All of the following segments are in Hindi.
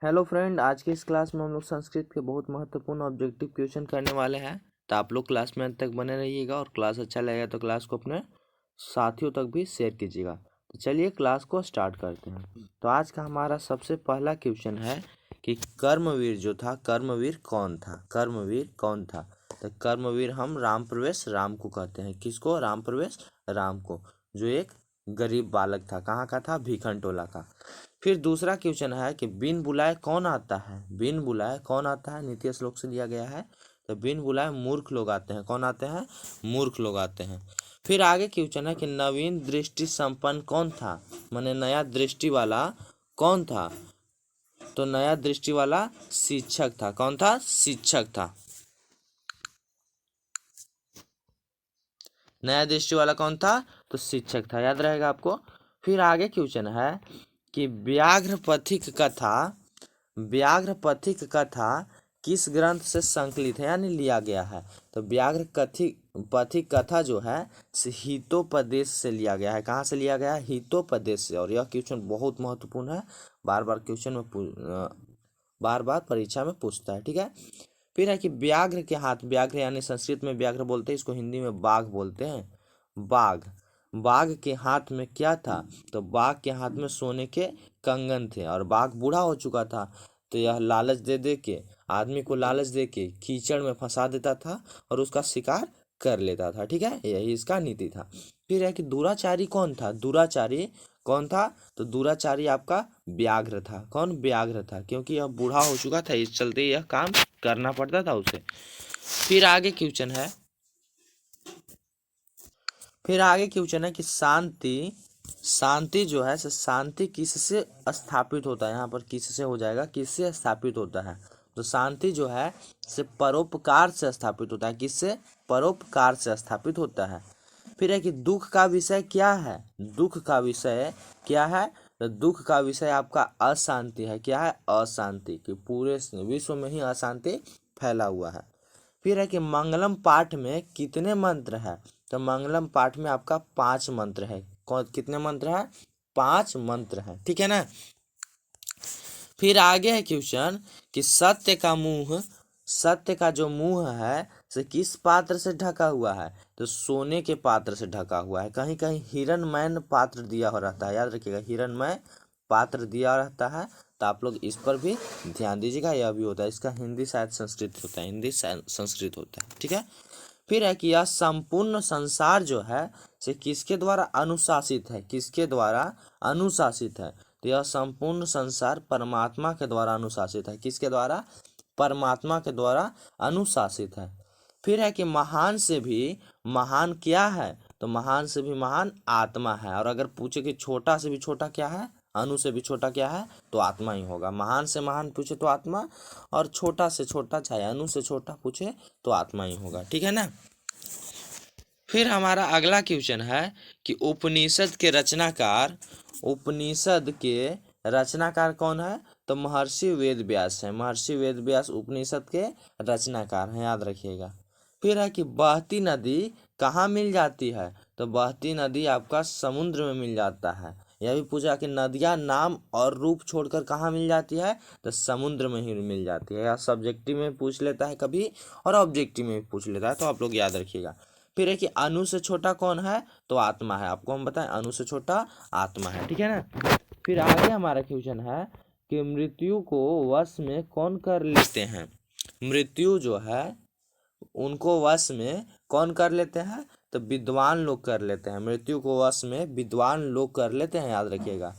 हेलो फ्रेंड, आज की इस क्लास में हम लोग संस्कृत के बहुत महत्वपूर्ण ऑब्जेक्टिव क्वेश्चन करने वाले हैं। तो आप लोग क्लास में अंत तक बने रहिएगा और क्लास अच्छा लगेगा तो क्लास को अपने साथियों तक भी शेयर कीजिएगा। तो चलिए क्लास को स्टार्ट करते हैं। तो आज का हमारा सबसे पहला क्वेश्चन है कि कर्मवीर जो था, कर्मवीर कौन था? कर्मवीर कौन था? तो कर्मवीर हम राम प्रवेश राम को कहते हैं। किसको? राम प्रवेश राम को, जो एक गरीब बालक था। कहाँ का था? भीखन टोला का। फिर दूसरा क्वेश्चन है कि बिन बुलाए कौन आता है? बिन बुलाए कौन आता है? नीति श्लोक से लिया गया है। तो बिन बुलाए मूर्ख लोग आते हैं। कौन आते हैं? मूर्ख लोग आते हैं। फिर आगे क्वेश्चन है कि नवीन दृष्टि संपन्न कौन था? माने नया दृष्टि वाला कौन था? तो नया दृष्टि वाला शिक्षक था। कौन था? शिक्षक था। नया दृष्टि वाला कौन था? तो शिक्षक था। याद रहेगा आपको। फिर आगे क्वेश्चन है कि व्याघ्र पथिक कथा किस ग्रंथ से संकलित है यानी लिया गया है? तो व्याघ्र पथिक कथा जो है हितोपदेश से लिया गया है। कहाँ से लिया गया है? हितोपदेश से। और यह क्वेश्चन बहुत महत्वपूर्ण है, बार बार क्वेश्चन में बार बार परीक्षा में पूछता है। ठीक है। फिर है कि व्याघ्र के हाथ, व्याघ्र यानी संस्कृत में व्याघ्र बोलते हैं, इसको हिंदी में बाघ बोलते हैं। बाघ, बाघ के हाथ में क्या था? तो बाघ के हाथ में सोने के कंगन थे और बाघ बूढ़ा हो चुका था। तो यह लालच दे दे के, आदमी को लालच दे के कीचड़ में फंसा देता था और उसका शिकार कर लेता था। ठीक है, यही इसका नीति था। फिर है कि दुराचारी कौन था? दुराचारी कौन था? तो दुराचारी आपका व्याघ्र था। कौन? व्याघ्र था, क्योंकि यह बूढ़ा हो चुका था, इस चलते यह काम करना पड़ता था उसे। फिर आगे क्वेश्चन है कि शांति जो है, शांति किससे स्थापित होता है? यहाँ पर किससे हो जाएगा, किससे स्थापित होता है? तो शांति जो है से परोपकार से स्थापित होता है। किससे? परोपकार से स्थापित होता है। फिर है कि दुख का विषय क्या है? दुख का विषय क्या है? तो दुख का विषय आपका अशांति है। क्या है? अशांति, कि पूरे विश्व में ही अशांति फैला हुआ है। फिर है कि मंगलम पाठ में कितने मंत्र है? तो मंगलम पाठ में आपका 5 मंत्र है। कौन? कितने मंत्र है? 5 मंत्र है। ठीक है ना। फिर आगे है क्वेश्चन कि सत्य का जो मुंह है से किस पात्र से ढका हुआ है? तो सोने के पात्र से ढका हुआ है। कहीं कहीं हिरणमय पात्र दिया हो रहता है, याद रखिएगा, हिरणमय पात्र दिया रहता है। तो आप लोग इस पर भी ध्यान दीजिएगा। यह भी होता है, इसका हिंदी शायद संस्कृत होता है, हिंदी शायद संस्कृत होता है। ठीक है। फिर है कि यह संपूर्ण संसार जो है से किसके द्वारा अनुशासित है? किसके द्वारा अनुशासित है? तो यह संपूर्ण संसार परमात्मा के द्वारा अनुशासित है। किसके द्वारा? परमात्मा के द्वारा अनुशासित है। फिर है कि महान से भी महान क्या है? तो महान से भी महान आत्मा है। और अगर पूछे कि छोटा से भी छोटा क्या है, अणु से भी छोटा क्या है, तो आत्मा ही होगा। महान से महान पूछे तो आत्मा, और छोटा से छोटा चाहे अणु से छोटा पूछे तो आत्मा ही होगा। ठीक है ना। फिर हमारा अगला क्वेश्चन है कि उपनिषद के रचनाकार कौन है? तो महर्षि वेद व्यास है। महर्षि वेद व्यास उपनिषद के रचनाकार हैं, याद रखिएगा। फिर है कि बहती नदी कहाँ मिल जाती है? तो बहती नदी आपका समुद्र में मिल जाता है। यह भी पूछा कि नदियाँ नाम और रूप छोड़कर कहाँ मिल जाती है? तो समुद्र में ही मिल जाती है। या सब्जेक्टिव में पूछ लेता है कभी और ऑब्जेक्टिव में भी पूछ लेता है, तो आप लोग याद रखिएगा। फिर है कि अणु से छोटा कौन है? तो आत्मा है। आपको हम बताएं, अणु से छोटा आत्मा है। ठीक है ना। फिर आगे हमारा क्वेश्चन है कि मृत्यु को वश में कौन कर लेते हैं? मृत्यु जो है उनको वश में कौन कर लेते हैं? तो विद्वान लोग कर लेते हैं। मृत्यु को वश में विद्वान लोग कर लेते हैं, याद रखिएगा।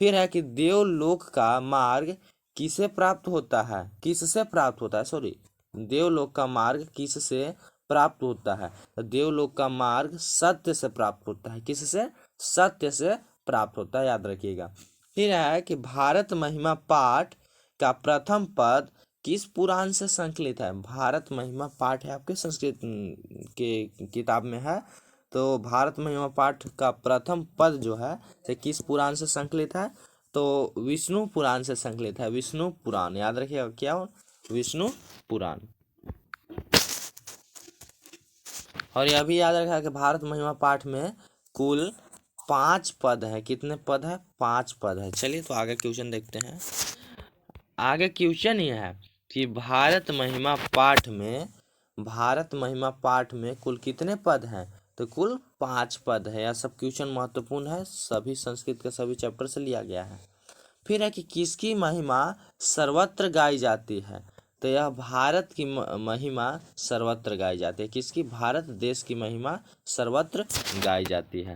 फिर है कि देवलोक का मार्ग किसे प्राप्त होता है? किससे प्राप्त होता है? सॉरी, देवलोक का मार्ग किससे प्राप्त होता है? तो देवलोक का मार्ग सत्य से प्राप्त होता है। किससे? सत्य से प्राप्त होता है, याद रखिएगा। फिर है कि भारत महिमा पाठ का प्रथम पद किस पुराण से संकलित है? भारत महिमा पाठ है आपके संस्कृत के किताब में है। तो भारत महिमा पाठ का प्रथम पद जो है से किस पुराण से संकलित है? तो विष्णु पुराण से संकलित है। विष्णु पुराण, याद रखिएगा। क्या? विष्णु पुराण। और यह भी याद रखा कि भारत महिमा पाठ में कुल 5 पद है। कितने पद है? 5 पद है। चलिए तो आगे क्वेश्चन देखते हैं। आगे क्वेश्चन ये है कि भारत महिमा पाठ में कुल कितने पद हैं? तो कुल 5 पद है। यह सब क्वेश्चन महत्वपूर्ण है, सभी संस्कृत के सभी चैप्टर से लिया गया है। फिर है कि किसकी महिमा सर्वत्र गाई जाती है? तो यह भारत की महिमा सर्वत्र गाई जाती है। किसकी? भारत देश की महिमा सर्वत्र गाई जाती है।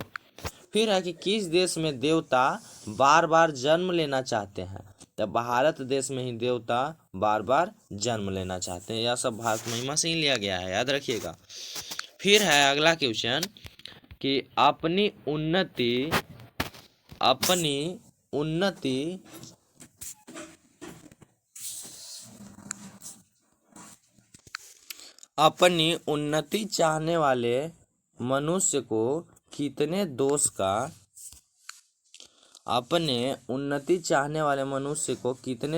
फिर है कि किस देश में देवता बार बार जन्म लेना चाहते हैं? तो भारत देश में ही देवता बार बार जन्म लेना चाहते हैं। यह सब भारत महिमा से ही लिया गया है, याद रखिएगा। फिर है अगला क्वेश्चन कि अपनी उन्नति चाहने वाले मनुष्य को कितने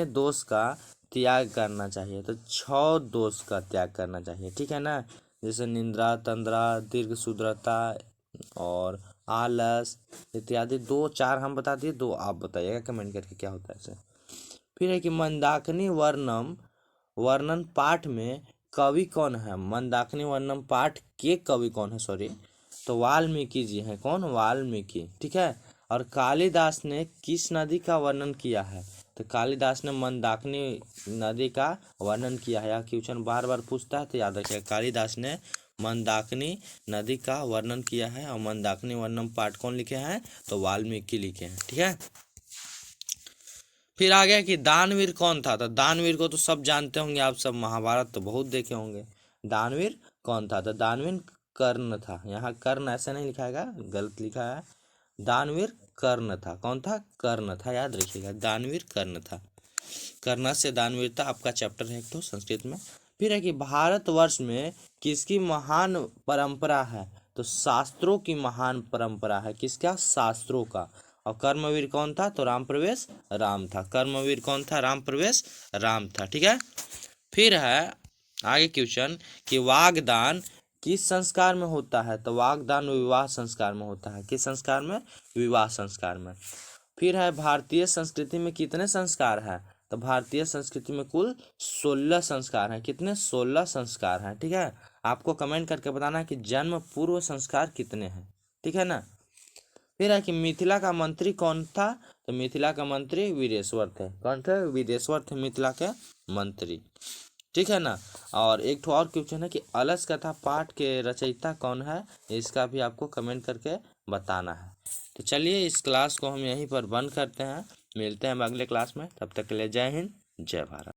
दोष का त्याग करना चाहिए? तो 6 दोष का त्याग करना चाहिए, ठीक है ना। जैसे निंद्रा, तंद्रा, दीर्घ शुद्रता और आलस इत्यादि। 2-4 हम बता दिए, 2 आप बताइएगा कमेंट करके क्या होता है ऐसे। फिर है कि मंदाकिनी वर्णन पाठ में कवि कौन है? मंदाकिनी वर्णन पाठ के कवि कौन है? सॉरी, तो वाल्मीकि जी हैं। कौन? वाल्मीकि, ठीक है। और कालिदास ने किस नदी का वर्णन किया है? तो कालिदास ने मंदाकिनी नदी का वर्णन किया है। यह क्वेश्चन बार बार पूछता है, तो याद रखिएगा। कालिदास ने मंदाकिनी नदी का वर्णन किया है और मंदाकिनी वर्णन पाठ कौन लिखे हैं? तो वाल्मीकि लिखे हैं, ठीक है। फिर आ गया कि दानवीर कौन था? तो दानवीर को तो सब जानते होंगे आप सब, महाभारत तो बहुत देखे होंगे। दानवीर कौन था? तो दानवीर कर्ण था। यहाँ कर्ण ऐसे नहीं लिखाएगा, गलत लिखा है। दानवीर कर्ण था। कौन था? कर्ण था, याद रखिएगा। दानवीर कर्ण था। कर्ण से दानवीर था, आपका चैप्टर है एक तो संस्कृत में। फिर है कि भारतवर्ष में किसकी महान परंपरा है? तो शास्त्रों की महान परंपरा है। किसका? शास्त्रों का। और कर्मवीर कौन था? तो राम प्रवेश राम था। कर्मवीर कौन था? राम प्रवेश राम था, ठीक है। फिर है आगे क्वेश्चन कि वागदान किस संस्कार में होता है? तो वागदान विवाह संस्कार में होता है। किस संस्कार में? विवाह संस्कार में। फिर है भारतीय संस्कृति में कितने संस्कार हैं? तो भारतीय संस्कृति में कुल 16 संस्कार हैं। कितने? 16 संस्कार हैं, ठीक है। आपको कमेंट करके बताना है कि जन्म पूर्व संस्कार कितने हैं, ठीक है ना। फिर है कि मिथिला का मंत्री कौन था? तो मिथिला का मंत्री वीरेश्वर थे। कौन थे? वीरेश्वर थे मिथिला के मंत्री, ठीक है ना। और एक ठो और क्वेश्चन है कि अलस कथा पाठ के रचयिता कौन है? इसका भी आपको कमेंट करके बताना है। तो चलिए इस क्लास को हम यहीं पर बंद करते हैं, मिलते हैं अगले क्लास में। तब तक के लिए जय हिंद, जय भारत।